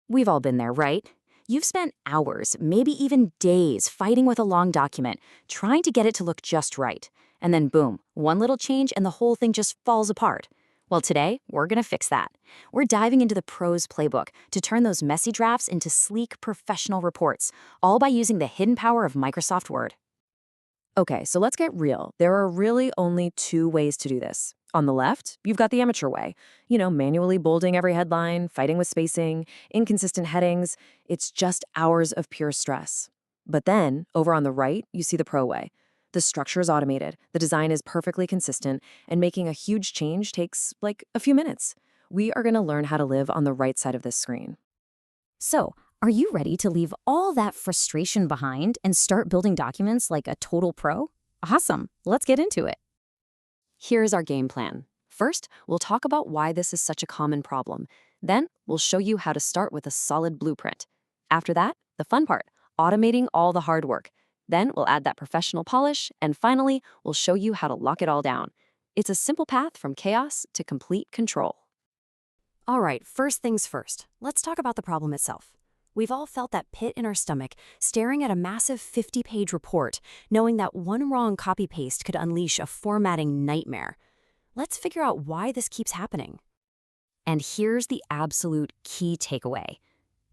We've all been there, right? You've spent hours, maybe even days, fighting with a long document, trying to get it to look just right. And then boom, one little change and the whole thing just falls apart. Well, today, we're gonna fix that. We're diving into the pros playbook to turn those messy drafts into sleek, professional reports, all by using the hidden power of Microsoft Word. Okay, so let's get real. There are really only two ways to do this. On the left, you've got the amateur way. Manually bolding every headline, fighting with spacing, inconsistent headings. It's just hours of pure stress. But then, over on the right, you see the pro way. The structure is automated, the design is perfectly consistent, and making a huge change takes, like, a few minutes. We are going to learn how to live on the right side of this screen. So, are you ready to leave all that frustration behind and start building documents like a total pro? Awesome, let's get into it. Here's our game plan. First, we'll talk about why this is such a common problem. Then, we'll show you how to start with a solid blueprint. After that, the fun part, automating all the hard work. Then, we'll add that professional polish, and finally, we'll show you how to lock it all down. It's a simple path from chaos to complete control. All right, first things first. Let's talk about the problem itself. We've all felt that pit in our stomach, staring at a massive 50-page report, knowing that one wrong copy-paste could unleash a formatting nightmare. Let's figure out why this keeps happening. And here's the absolute key takeaway.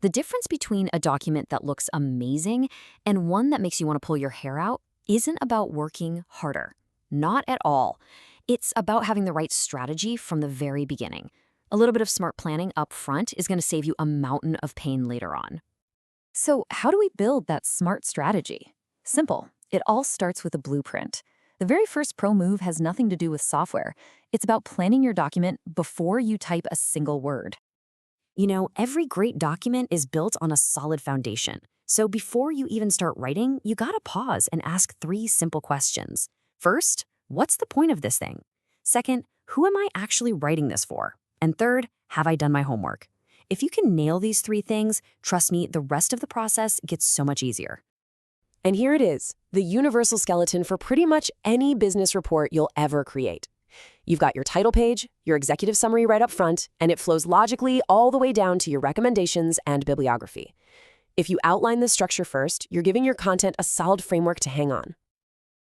The difference between a document that looks amazing and one that makes you want to pull your hair out isn't about working harder. Not at all. It's about having the right strategy from the very beginning. A little bit of smart planning up front is going to save you a mountain of pain later on. So how do we build that smart strategy? Simple. It all starts with a blueprint. The very first pro move has nothing to do with software. It's about planning your document before you type a single word. Every great document is built on a solid foundation. So before you even start writing, you gotta pause and ask 3 simple questions. First, what's the point of this thing? Second, who am I actually writing this for? And third, have I done my homework? If you can nail these 3 things, trust me, the rest of the process gets so much easier. And here it is, the universal skeleton for pretty much any business report you'll ever create. You've got your title page, your executive summary right up front, and it flows logically all the way down to your recommendations and bibliography. If you outline this structure first, you're giving your content a solid framework to hang on.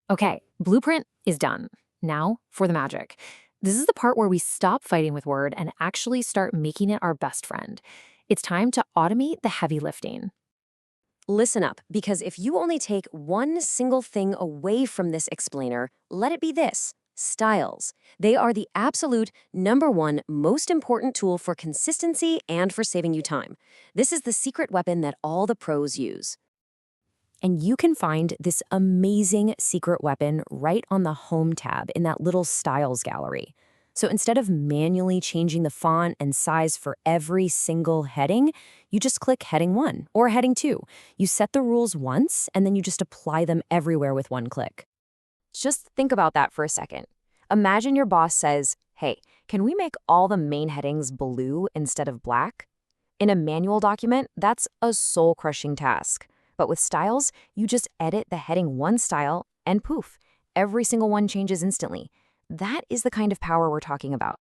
Okay, blueprint is done. Now for the magic. This is the part where we stop fighting with Word and actually start making it our best friend. It's time to automate the heavy lifting. Listen up, because if you only take one single thing away from this explainer, let it be this: styles. They are the absolute #1 most important tool for consistency and for saving you time. This is the secret weapon that all the pros use. And you can find this amazing secret weapon right on the Home tab in that little Styles gallery. So instead of manually changing the font and size for every single heading, you just click Heading 1 or Heading 2. You set the rules once, and then you just apply them everywhere with one click. Just think about that for a second. Imagine your boss says, "Hey, can we make all the main headings blue instead of black?" In a manual document, that's a soul-crushing task. But with styles, you just edit the heading 1 style, and poof, every single one changes instantly. That is the kind of power we're talking about.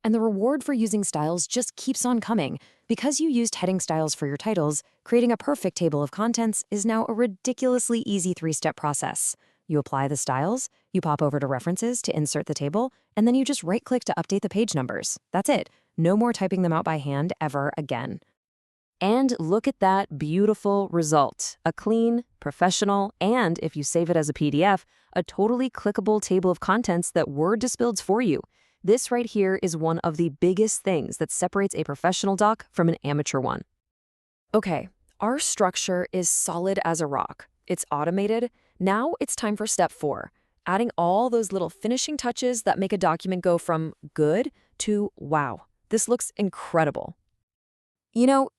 And the reward for using styles just keeps on coming. Because you used heading styles for your titles, creating a perfect table of contents is now a ridiculously easy 3-step process. You apply the styles, you pop over to References to insert the table, and then you just right-click to update the page numbers. That's it. No more typing them out by hand ever again. And look at that beautiful result. A clean, professional, and if you save it as a PDF, a totally clickable table of contents that Word just builds for you. This right here is one of the biggest things that separates a professional doc from an amateur one. Okay, our structure is solid as a rock. It's automated. Now it's time for step 4, adding all those little finishing touches that make a document go from good to wow, this looks incredible.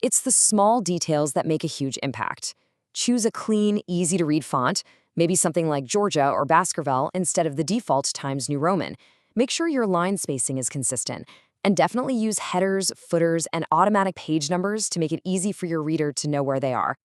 It's the small details that make a huge impact. Choose a clean, easy-to-read font, maybe something like Georgia or Baskerville instead of the default Times New Roman. Make sure your line spacing is consistent, and definitely use headers, footers, and automatic page numbers to make it easy for your reader to know where they are.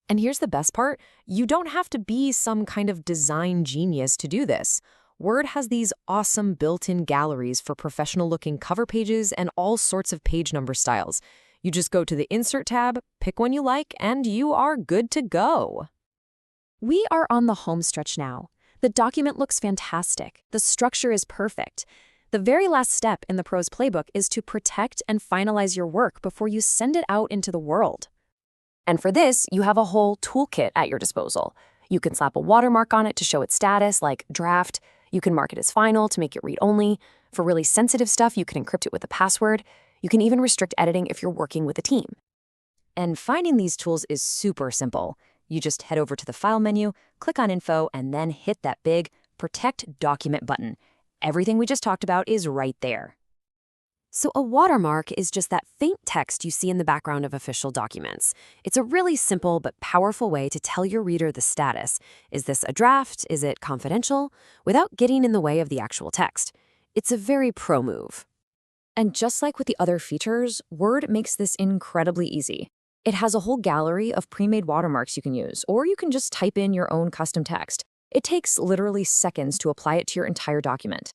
And here's the best part, you don't have to be some kind of design genius to do this. Word has these awesome built-in galleries for professional-looking cover pages and all sorts of page number styles. You just go to the Insert tab, pick one you like, and you are good to go. We are on the home stretch now. The document looks fantastic. The structure is perfect. The very last step in the Pro's playbook is to protect and finalize your work before you send it out into the world. And for this, you have a whole toolkit at your disposal. You can slap a watermark on it to show its status, like draft. You can mark it as final to make it read-only. For really sensitive stuff, you can encrypt it with a password. You can even restrict editing if you're working with a team. And finding these tools is super simple. You just head over to the File menu, click on Info, and then hit that big Protect Document button. Everything we just talked about is right there. So a watermark is just that faint text you see in the background of official documents. It's a really simple but powerful way to tell your reader the status. Is this a draft? Is it confidential? Without getting in the way of the actual text. It's a very pro move. And just like with the other features, Word makes this incredibly easy. It has a whole gallery of pre-made watermarks you can use, or you can just type in your own custom text. It takes literally seconds to apply it to your entire document.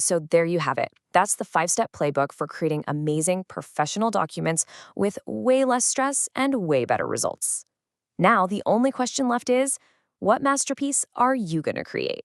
So there you have it. That's the 5-step playbook for creating amazing professional documents with way less stress and way better results. Now, the only question left is, what masterpiece are you going to create?